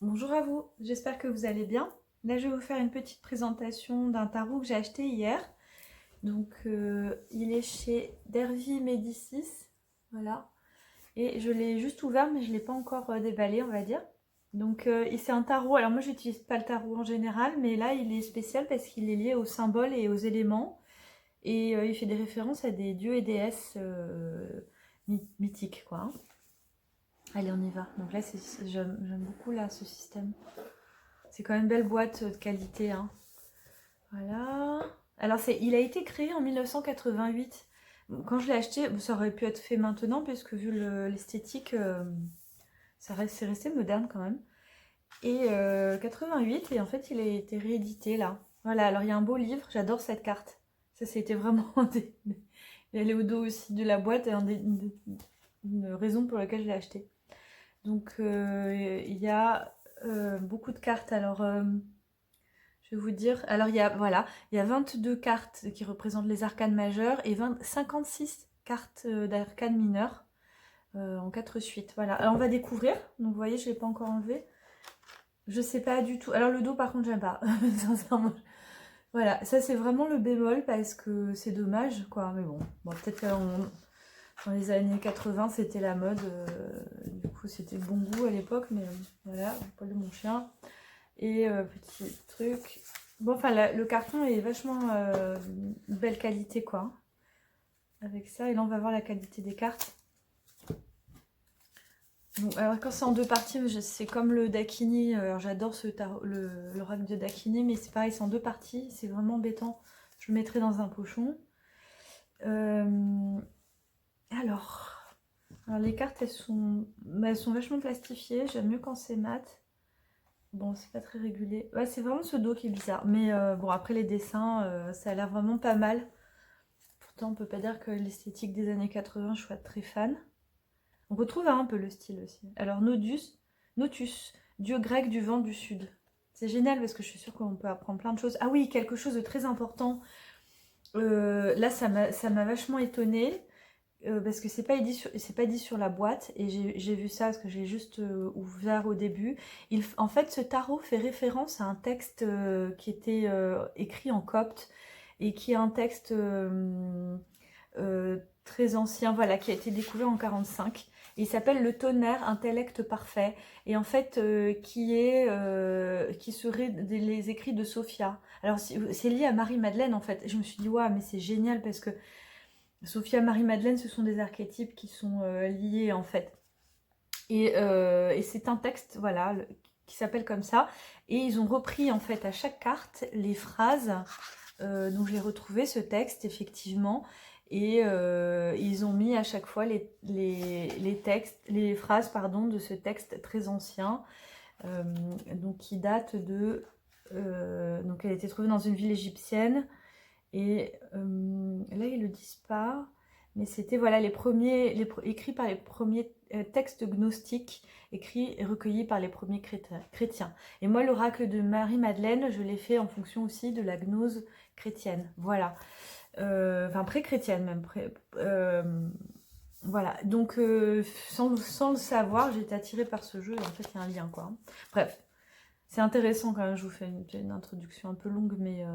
Bonjour à vous, j'espère que vous allez bien. Là, je vais vous faire une petite présentation d'un tarot que j'ai acheté hier. Donc, il est chez Dervy Médicis, voilà. Et je l'ai juste ouvert, mais je ne l'ai pas encore déballé, on va dire. Donc, et c'est un tarot. Alors, moi, j'utilise pas le tarot en général, mais là, il est spécial parce qu'il est lié aux symboles et aux éléments. Et il fait des références à des dieux et déesses mythiques, quoi, hein. Allez, on y va. Donc là, j'aime beaucoup là, ce système. C'est quand même une belle boîte de qualité, hein. Voilà. Alors, il a été créé en 1988. Quand je l'ai acheté, ça aurait pu être fait maintenant, puisque vu l'esthétique, c'est resté moderne quand même. Et 88, et en fait, il a été réédité là. Voilà, alors il y a un beau livre, j'adore cette carte. Ça, c'était vraiment elle est au dos aussi de la boîte, et une raison pour laquelle je l'ai acheté. Donc, il y a beaucoup de cartes. Alors, je vais vous dire. Alors, il y a 22 cartes qui représentent les arcanes majeures et 56 cartes d'arcanes mineures en 4 suites. Voilà. Alors, on va découvrir. Donc, vous voyez, je ne l'ai pas encore enlevé. Je sais pas du tout. Alors, le dos, par contre, j'aime pas. Sincèrement. Voilà, ça c'est vraiment le bémol parce que c'est dommage, quoi. Mais bon, peut-être que dans les années 80, c'était la mode. Du coup, c'était bon goût à l'époque, mais voilà, le poil de mon chien. Et petit truc. Bon, enfin, le carton est vachement belle qualité, quoi. Avec ça, et là, on va voir la qualité des cartes. Donc, alors, quand c'est en deux parties, c'est comme le Dakini. Alors, j'adore l'oracle de Dakini, mais c'est pareil, c'est en deux parties. C'est vraiment embêtant. Je le mettrai dans un pochon. Euh, alors, les cartes, elles sont vachement plastifiées. J'aime mieux quand c'est mat. Bon, c'est pas très régulé. Ouais, c'est vraiment ce dos qui est bizarre. Mais bon, après les dessins, ça a l'air vraiment pas mal. Pourtant, on peut pas dire que l'esthétique des années 80, je sois très fan. On retrouve un peu le style aussi. Alors, Notus, dieu grec du vent du sud. C'est génial parce que je suis sûre qu'on peut apprendre plein de choses. Ah oui, quelque chose de très important. Là, ça m'a vachement étonnée. Parce que c'est pas dit sur la boîte, et j'ai vu ça parce que j'ai juste ouvert au début. En fait, ce tarot fait référence à un texte qui était écrit en copte, et qui est un texte très ancien, voilà, qui a été découvert en 45. Il s'appelle Le tonnerre, intellect parfait, et en fait, qui serait les écrits de Sophia. Alors, c'est lié à Marie-Madeleine, en fait. Je me suis dit, waouh, mais c'est génial parce que Sophia, Marie-Madeleine, ce sont des archétypes qui sont liés en fait. Et c'est un texte, voilà, qui s'appelle comme ça. Et ils ont repris en fait à chaque carte les phrases. Donc j'ai retrouvé ce texte effectivement. Et ils ont mis à chaque fois les phrases pardon, de ce texte très ancien. Donc qui date de... donc elle a été trouvée dans une ville égyptienne. Et là, ils le disent pas, mais c'était voilà écrits par les premiers textes gnostiques, écrits et recueillis par les premiers chrétiens. Et moi, l'oracle de Marie-Madeleine, je l'ai fait en fonction aussi de la gnose chrétienne. Voilà. Enfin, pré-chrétienne même. Voilà. Donc, sans le savoir, j'ai été attirée par ce jeu. Et en fait, il y a un lien, quoi. Bref. C'est intéressant quand même, je vous fais une introduction un peu longue, mais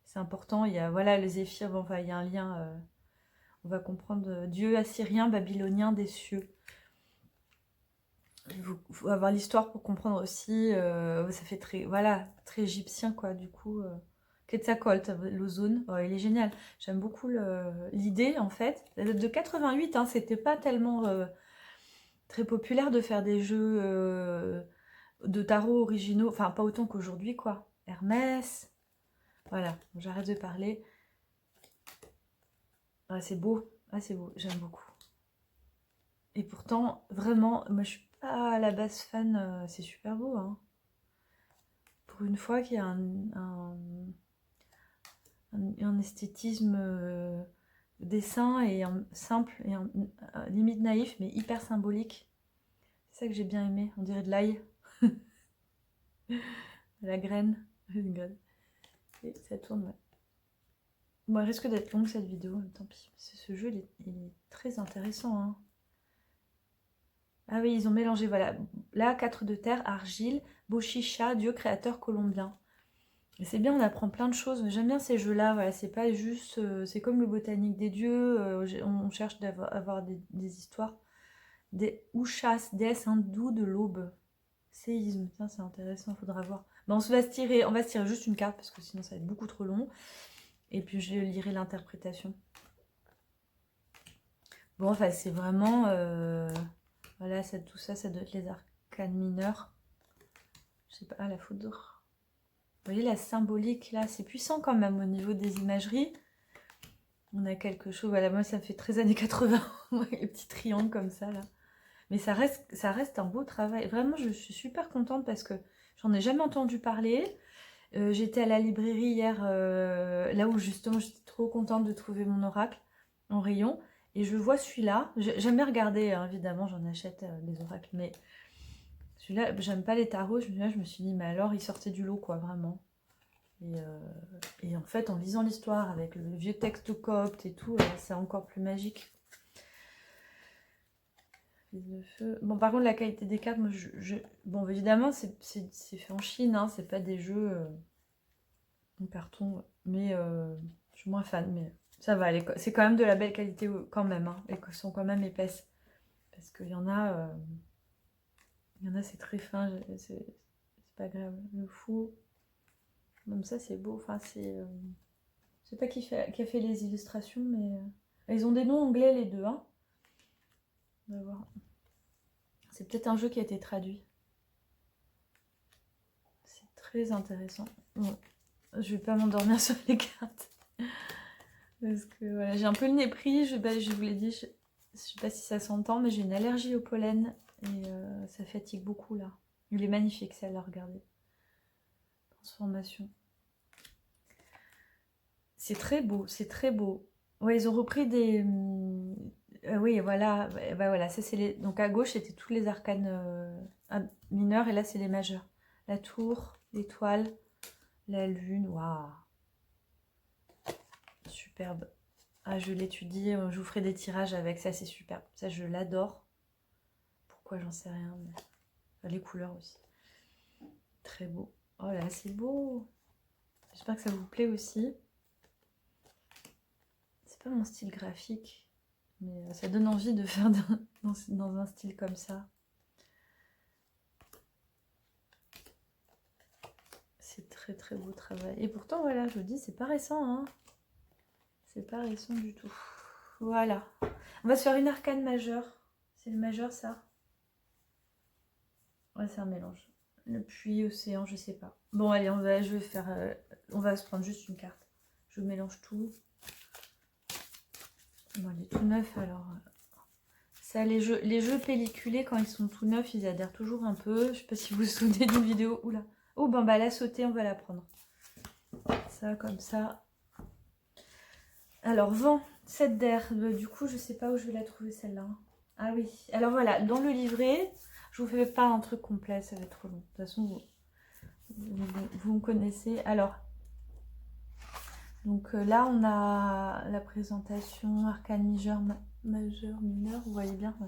c'est important. Il y a voilà, les zéphyrs, bon, enfin, il y a un lien. On va comprendre Dieu assyrien, babylonien des cieux. Il faut avoir l'histoire pour comprendre aussi. Ça fait très, voilà, très égyptien, quoi, du coup. Quetzalcoatl, l'ozone, il est génial. J'aime beaucoup l'idée, en fait. Elle date de 88, hein, c'était pas tellement très populaire de faire des jeux de tarot originaux, enfin pas autant qu'aujourd'hui, quoi. Hermès, voilà, j'arrête de parler. Ah, c'est beau, j'aime beaucoup. Et pourtant, vraiment, moi je suis pas à la base fan, c'est super beau, hein. Pour une fois qu'il y a un esthétisme dessin, et simple, et limite naïf, mais hyper symbolique. C'est ça que j'ai bien aimé, on dirait de l'ail, de la graine, une graine. Et ça tourne, ouais. Bon, elle risque d'être longue cette vidéo, tant pis. Ce jeu, il est très intéressant, hein. Ah oui, ils ont mélangé, voilà. Là, 4 de terre, argile, Boshisha, dieu créateur colombien. Et c'est bien, on apprend plein de choses. J'aime bien ces jeux-là, voilà. C'est pas juste... c'est comme le botanique des dieux. On cherche à avoir des histoires. Des Ushas, déesse hindoue de l'aube. Séisme, tiens, c'est intéressant, faudra voir. Bon, on va se tirer juste une carte parce que sinon ça va être beaucoup trop long. Et puis je lirai l'interprétation. Bon, enfin, c'est vraiment... voilà, tout ça, ça doit être les arcanes mineurs. Je sais pas, ah, la foudre. Vous voyez la symbolique là, c'est puissant quand même au niveau des imageries. On a quelque chose, voilà, moi ça fait très années 80, les petits triangles comme ça là. Mais ça reste un beau travail. Vraiment, je suis super contente parce que j'en ai jamais entendu parler. J'étais à la librairie hier, là où justement j'étais trop contente de trouver mon oracle en rayon. Et je vois celui-là. J'aime bien regarder, hein, évidemment, j'en achète des oracles. Mais celui-là, j'aime pas les tarots. Je me suis dit, mais alors, il sortait du lot, quoi, vraiment. Et en fait, en lisant l'histoire avec le vieux texte copte et tout, c'est encore plus magique. De feu. Bon, par contre, la qualité des cartes, moi, bon, évidemment, c'est fait en Chine, hein, c'est pas des jeux en carton, mais je suis moins fan, mais ça va, c'est quand même de la belle qualité quand même, hein, et qu'elles sont quand même épaisses. Parce qu'il y en a, c'est très fin, c'est pas grave. Le fou, comme ça, c'est beau, enfin, je sais pas qui a fait les illustrations, mais ils ont des noms anglais les deux, hein. On va voir. C'est peut-être un jeu qui a été traduit. C'est très intéressant. Bon, je vais pas m'endormir sur les cartes. Parce que voilà, j'ai un peu le nez pris, je vous l'ai dit, je sais pas si ça s'entend, mais j'ai une allergie au pollen et ça fatigue beaucoup là. Il est magnifique celle-là, regardez. Transformation. C'est très beau, c'est très beau. Ouais, ils ont repris des... oui, voilà, bah voilà, ça c'est les... Donc à gauche, c'était tous les arcanes mineurs et là, c'est les majeurs. La tour, l'étoile, la lune, waouh. Superbe. Ah, je l'étudie, je vous ferai des tirages avec ça, c'est superbe. Ça, je l'adore. Pourquoi, j'en sais rien, mais enfin, les couleurs aussi. Très beau. Oh là, c'est beau. J'espère que ça vous plaît aussi. C'est pas mon style graphique, mais ça donne envie de faire dans un style comme ça. C'est très très beau travail. Et pourtant, voilà, je vous dis, c'est pas récent, hein. C'est pas récent du tout. Voilà. On va se faire une arcane majeure. C'est le majeur, ça? Ouais, c'est un mélange. Le puits, océan, je sais pas. Bon, allez, on va se prendre juste une carte. Je mélange tout. Bon, il est tout neuf, alors... Ça, les jeux pelliculés, quand ils sont tout neufs, ils adhèrent toujours un peu. Je sais pas si vous vous souvenez d'une vidéo. Oula. Oh, ben, bah, la sauter, on va la prendre. Ça, comme ça. Alors, vent, 7 d'air. Du coup, je sais pas où je vais la trouver, celle-là. Ah oui. Alors, voilà, dans le livret, je vous fais pas un truc complet, ça va être trop long. De toute façon, vous me connaissez. Alors, donc là, on a la présentation arcane majeur, mineur, vous voyez bien. Ouais.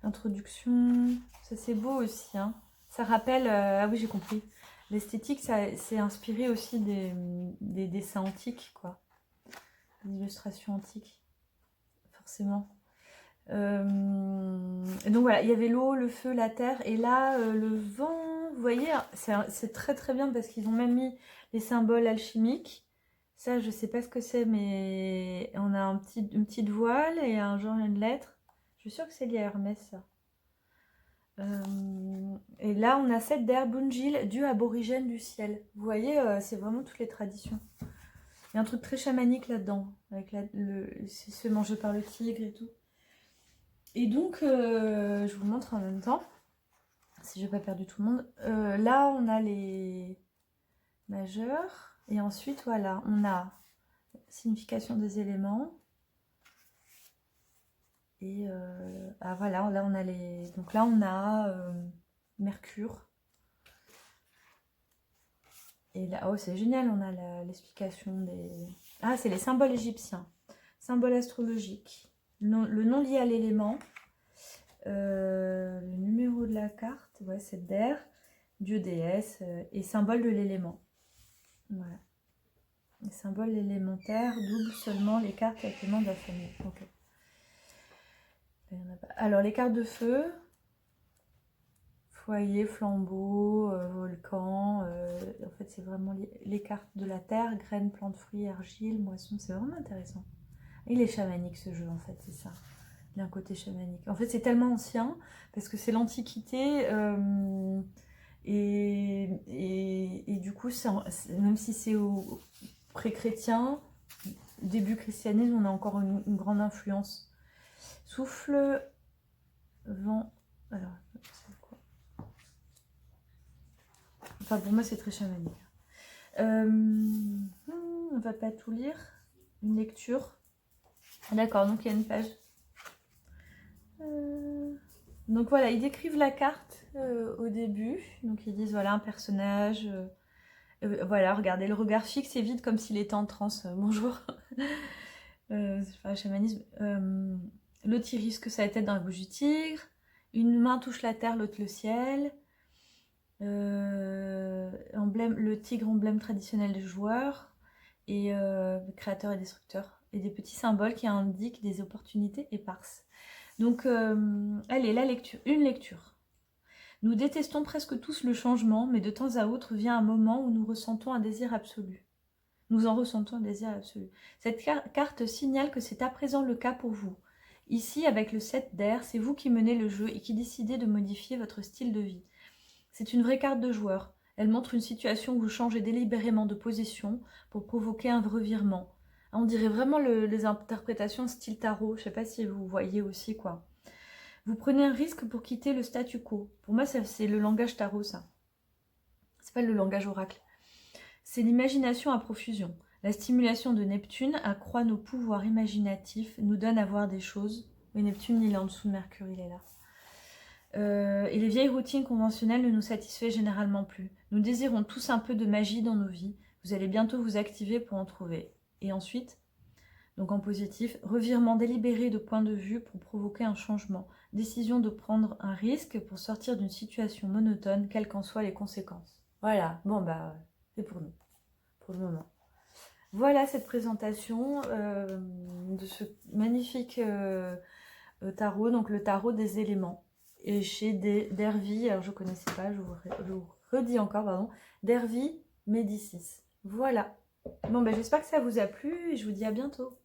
L'introduction, ça c'est beau aussi. Hein. Ça rappelle, ah oui, j'ai compris. L'esthétique, c'est inspiré aussi des dessins antiques, quoi. Des illustrations antiques, forcément. Et donc voilà, il y avait l'eau, le feu, la terre, et là, le vent, vous voyez, c'est très très bien parce qu'ils ont même mis les symboles alchimiques. Ça, je sais pas ce que c'est, mais on a une petite voile et un genre une lettre. Je suis sûre que c'est lié à Hermès, ça. Et là, on a cette d'air Bunjil, dieu aborigène du ciel. Vous voyez, c'est vraiment toutes les traditions. Il y a un truc très chamanique là-dedans, avec se fait manger par le tigre et tout. Et donc, je vous montre en même temps, si je n'ai pas perdu tout le monde. Là, on a les majeurs. Et ensuite, voilà, on a signification des éléments. Et ah, voilà, là, on a les... Donc là, on a Mercure. Et là, oh, c'est génial, on a l'explication des... Ah, c'est les symboles égyptiens. Symboles astrologiques. Le nom lié à l'élément. Le numéro de la carte, ouais, c'est Der, Dieu, déesse, et symbole de l'élément. Voilà. Les symboles élémentaires doublent seulement les cartes avec les membres de la famille. Ok. Alors, les cartes de feu, foyer, flambeau, volcan, en fait, c'est vraiment les cartes de la terre, graines, plantes, fruits, argile, moisson, c'est vraiment intéressant. Il est chamanique ce jeu, en fait, c'est ça. Il a un côté chamanique. En fait, c'est tellement ancien, parce que c'est l'Antiquité, et du coup, même si c'est au pré-chrétien, début christianisme, on a encore une grande influence. Souffle, vent, alors, c'est quoi? Enfin, pour moi, c'est très chamanique. On va pas tout lire. Une lecture. D'accord, donc il y a une page. Donc voilà, ils décrivent la carte au début. Donc ils disent, voilà, un personnage... voilà, regardez, le regard fixe et vide comme s'il était en transe. Bonjour. Chamanisme. L'autre, il risque sa tête dans la bouche du tigre. Une main touche la terre, l'autre le ciel. Le tigre, emblème traditionnel des joueurs. Et créateur et destructeur. Et des petits symboles qui indiquent des opportunités éparses. Donc, allez, la lecture. Une lecture. Nous détestons presque tous le changement, mais de temps à autre vient un moment où nous ressentons un désir absolu. Nous en ressentons un désir absolu. Cette carte signale que c'est à présent le cas pour vous. Ici, avec le 7 d'air, c'est vous qui menez le jeu et qui décidez de modifier votre style de vie. C'est une vraie carte de joueur. Elle montre une situation où vous changez délibérément de position pour provoquer un revirement. On dirait vraiment les interprétations style tarot. Je ne sais pas si vous voyez aussi quoi. Vous prenez un risque pour quitter le statu quo. Pour moi, c'est le langage tarot, ça. C'est pas le langage oracle. C'est l'imagination à profusion. La stimulation de Neptune accroît nos pouvoirs imaginatifs, nous donne à voir des choses. Mais Neptune, il est en dessous de Mercure, il est là. Et les vieilles routines conventionnelles ne nous satisfait généralement plus. Nous désirons tous un peu de magie dans nos vies. Vous allez bientôt vous activer pour en trouver. Et ensuite, donc en positif, revirement délibéré de point de vue pour provoquer un changement. Décision de prendre un risque pour sortir d'une situation monotone, quelles qu'en soient les conséquences. Voilà, bon bah, c'est pour nous, pour le moment. Voilà cette présentation de ce magnifique tarot, donc le tarot des éléments. Et chez Dervy, alors je ne connaissais pas, je vous redis encore, pardon, Dervy Médicis. Voilà. Bon, ben j'espère que ça vous a plu et je vous dis à bientôt.